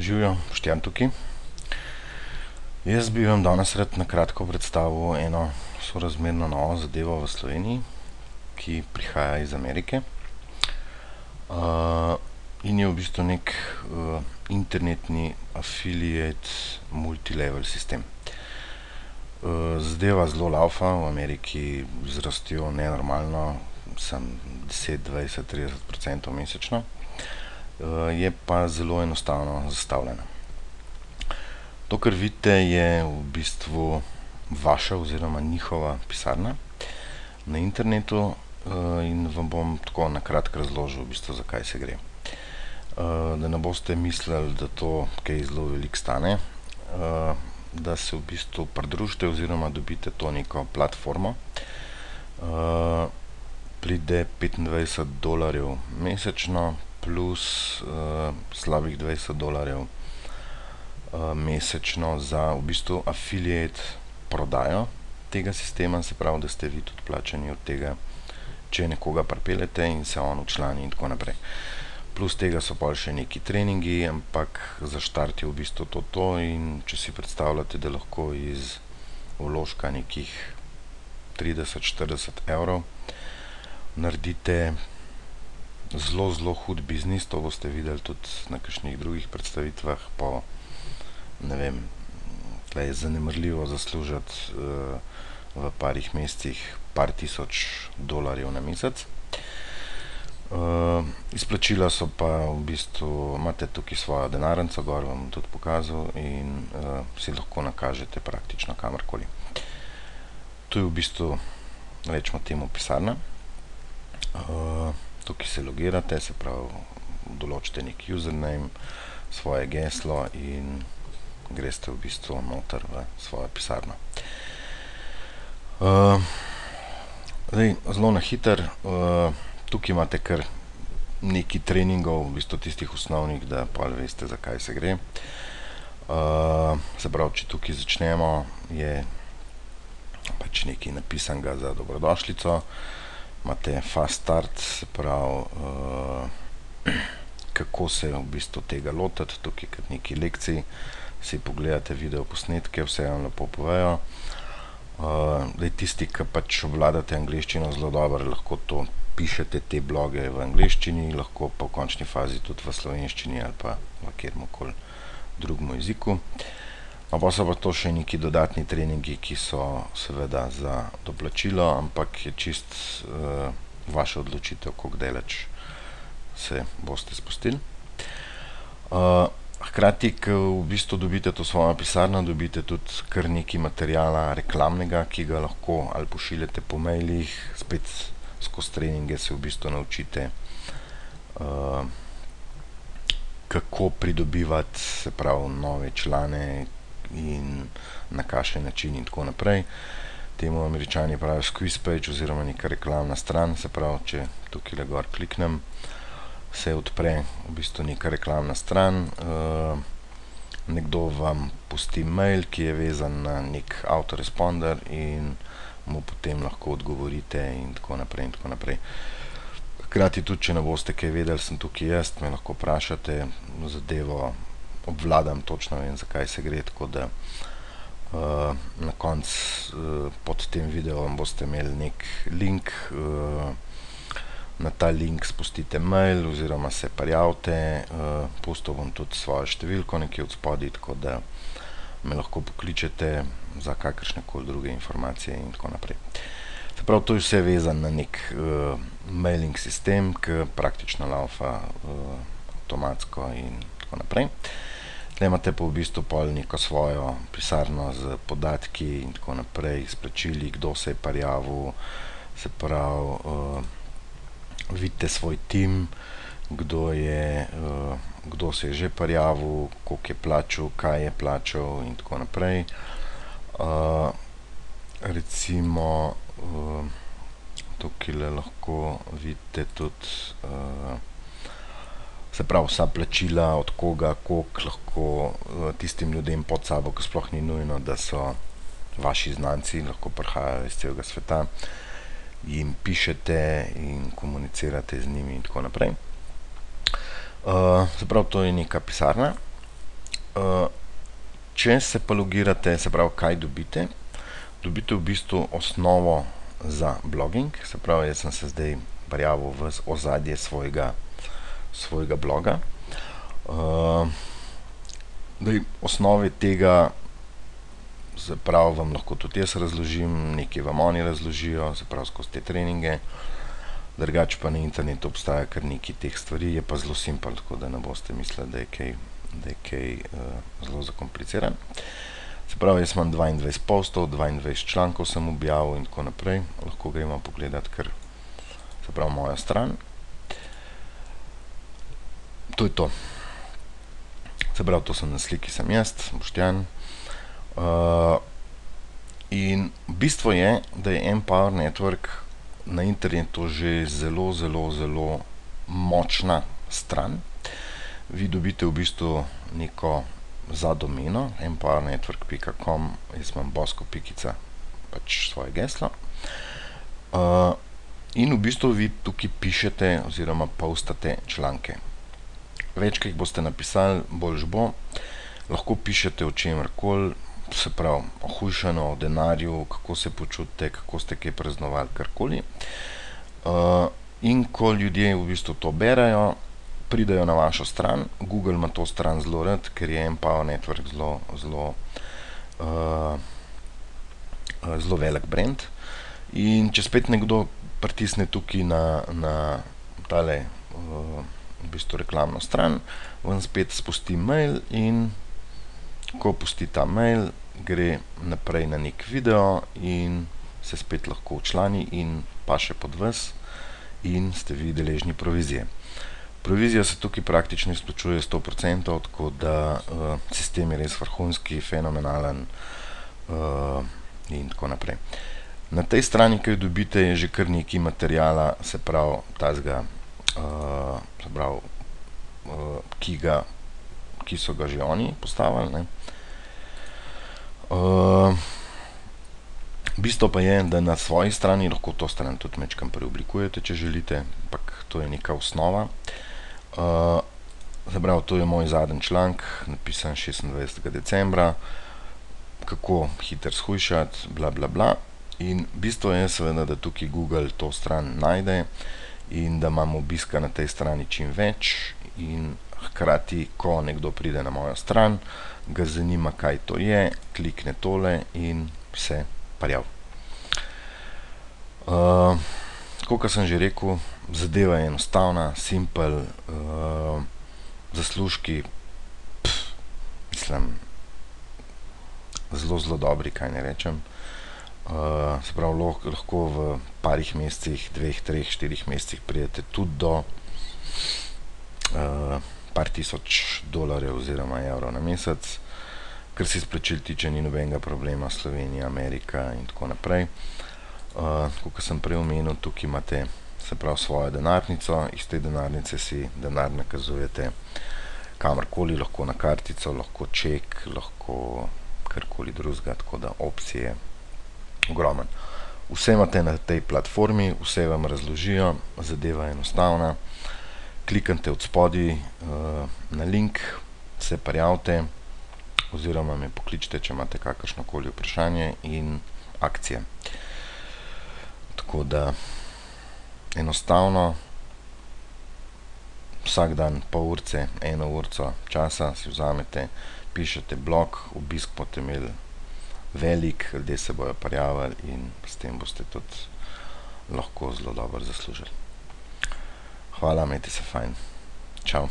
Živijo, Boštjan tukaj. Jaz bi vam danes rad na kratko predstavil eno sorazmerno novo zadevo v Sloveniji, ki prihaja iz Amerike. In je v bistvu nek internetni affiliate multilevel sistem. Zadeva zelo laufa, v Ameriki zrastijo nenormalno, sem 10, 20, 30% mesečno. Je pa zelo enostavno zastavljena. To, kar vidite, je v bistvu vaša oziroma njihova pisarna na internetu in vam bom tako na kratko razložil v bistvu, zakaj se gre. Da ne boste mislili, da to kaj zelo veliko stane, da se v bistvu pridružite oziroma dobite to neko platformo. Pride $25 mesečno plus slabih $20 mesečno za v bistvu affiliate prodajo tega sistema, se pravi, da ste vi tudi plačani od tega, če nekoga pripeljete in se on včlani in tako naprej. Plus tega so pa še neki treningi, ampak za štart je v bistvu to in če si predstavljate, da lahko iz vložka nekih 30-40 evrov naredite zelo hud biznis, to boste videli tudi na kakšnih drugih predstavitvah, po, ne vem, tle je zanemarljivo zaslužiti v parih mesecih par tisoč dolarjev na mesec. Izplačila so pa v bistvu, imate tukaj svojo denarnico, gor vam tudi pokazal in si lahko nakažete praktično kamorkoli. To je v bistvu, rečemo temu, pisarna. Tukaj se logirate, se pravi, določite nek username, svoje geslo in greste v bistvu noter v svojo pisarno. Zelo na hitro, tukaj imate kar nekaj treningov, v bistvu tistih osnovnih, da pol veste, zakaj se gre. Se pravi, če tukaj začnemo, je pač nekaj napisanega za dobrodošlico. Imate fast start, se pravi, kako se v bistvu tega lotiti, tukaj kot nekaj lekcij, si pogledate video posnetke, vse vam lepo povejo. Tisti, ki pač obvladate angleščino zelo dobro, lahko to pišete te bloge v angleščini, lahko pa v končni fazi tudi v slovenščini ali pa v kateremkoli drugem jeziku. Pa so pa to še neki dodatni treningi, ki so seveda za doplačilo, ampak je čist vaša odločitev, koliko daleč se boste spustili. Hkrati, ko v bistvu dobite to svojo pisarno, dobite tudi kar nekaj materiala reklamnega, ki ga lahko ali pošiljate po mailih, spet skozi treninge se v bistvu naučite, kako pridobivati, se pravi, nove člane in na kakšen način in tako naprej. Temu Američani pravijo squeeze page oziroma neka reklamna stran, se pravi, če tukaj gor kliknem, se odpre v bistvu neka reklamna stran. Nekdo vam pusti mail, ki je vezan na nek autoresponder in mu potem lahko odgovorite in tako naprej in tako naprej. Hkrati tudi, če ne boste kaj vedeli, sem tukaj jaz, me lahko vprašate, zadevo obvladam, točno vem, zakaj se gre, tako da na koncu pod tem videom boste imeli nek link, na ta link spustite mail oziroma se prijavite, pustil bom tudi svojo številko nekje od spodaj, tako da me lahko pokličete za kakršnekoli druge informacije in tako naprej. Se pravi, to je vse vezano na nek mailing sistem, ki praktično laufa avtomatsko in tako naprej. Tle imate pa v bistvu pol neko svojo pisarno z podatki in tako naprej, s plačili, kdo se je prijavil, se pravi, vidite svoj tim, kdo se je že prijavil, koliko je plačal, kaj je plačal in tako naprej. Recimo, tukajle lahko vidite tudi, se pravi, vsa plačila, od koga, koliko lahko tistim ljudem pod sabo, ki sploh ni nujno, da so vaši znanci, lahko prihajajo iz celega sveta, jim pišete in komunicirate z njimi in tako naprej. Se pravi, to je neka pisarna. Če se pa logirate, se pravi, kaj dobite? Dobite v bistvu osnovo za blogging, se pravi, jaz sem se zdaj prijavil v ozadje svojega bloga. Osnove tega, se pravi, vam lahko tudi jaz razložim, nekaj vam oni razložijo, se pravi, skozi te treninge. Drugače pa na internetu obstaja kar nekaj teh stvari, je pa zelo simpel, tako da ne boste mislili, da je kaj zelo zakompliciran. Se pravi, jaz imam 22 postov, 22 člankov sem objavil in tako naprej. Lahko gremo pogledat kar, se pravi, mojo stran. To je to. Se pravi, to sem na sliki, sem jaz, Boštjan. In bistvo je, da je Empower Network na internetu že zelo močna stran. Vi dobite v bistvu neko za domeno empowernetwork.com, jaz imam Bosko-Pikica, pač svoje geslo. In v bistvu vi tukaj pišete oziroma postate članke. Več, ki jih boste napisali, boljš bo. Lahko pišete o čemerkoli, se pravi, o hujšanju, o denarju, kako se počutite, kako ste kaj praznovali, karkoli. In ko ljudje v bistvu to berajo, pridajo na vašo stran. Google ima to stran zelo rad, ker je Empower Network zelo velik brand. In če spet nekdo pritisne tukaj na tale v bistvu reklamno stran, vam spet spusti mail in ko pusti ta mail, gre naprej na nek video in se spet lahko včlani in paše pod vas in ste vi deležni provizije. Provizija se tukaj praktično izplačuje 100%, tako da sistem je res vrhunski, fenomenalen in tako naprej. Na tej strani, ki jo dobite, je že kar nekaj materijala, se pravi, tazga, se pravi, ki so ga že oni postavili, ne. Bistvo pa je, da na svoji strani lahko to stran tudi majčkeno preoblikujete, če želite, ampak to je neka osnova. Se pravi, to je moj zadnji članek, napisan 26. decembra, kako hitro shujšati, bla bla bla. In bistvo je seveda, da tukaj Google to stran najde in da imam obiska na tej strani čim več in hkrati, ko nekdo pride na mojo stran, ga zanima, kaj to je, klikne tole in se prijavi. Tako, kot sem že rekel, zadeva je enostavna, simpel, zaslužki, mislim, zelo dobri, kaj ne rečem. Se pravi, lahko v parih mesecih, 2, 3, 4 mesecih pridete tudi do par tisoč dolarjev oziroma evrov na mesec. Kar se izplačil tiče, ni nobenega problema, Slovenija, Amerika in tako naprej. Kot sem prej omenil, tukaj imate, se pravi, svojo denarnico, iz te denarnice si denar nakazujete kamorkoli, lahko na kartico, lahko ček, lahko karkoli drugega, tako da opcije ogromen. Vse imate na tej platformi, vse vam razložijo, zadeva je enostavna. Kliknite od spodaj na link, se prijavite oziroma me pokličite, če imate kakršnokoli vprašanje in akcije. Tako da enostavno vsak dan pol urce, 1 urco časa si vzamete, pišete blog, obisk boste imeli velik, ljudje se bojo prijavili in s tem boste tudi lahko zelo dobro zaslužili. Hvala, imejte se fajn. Čau.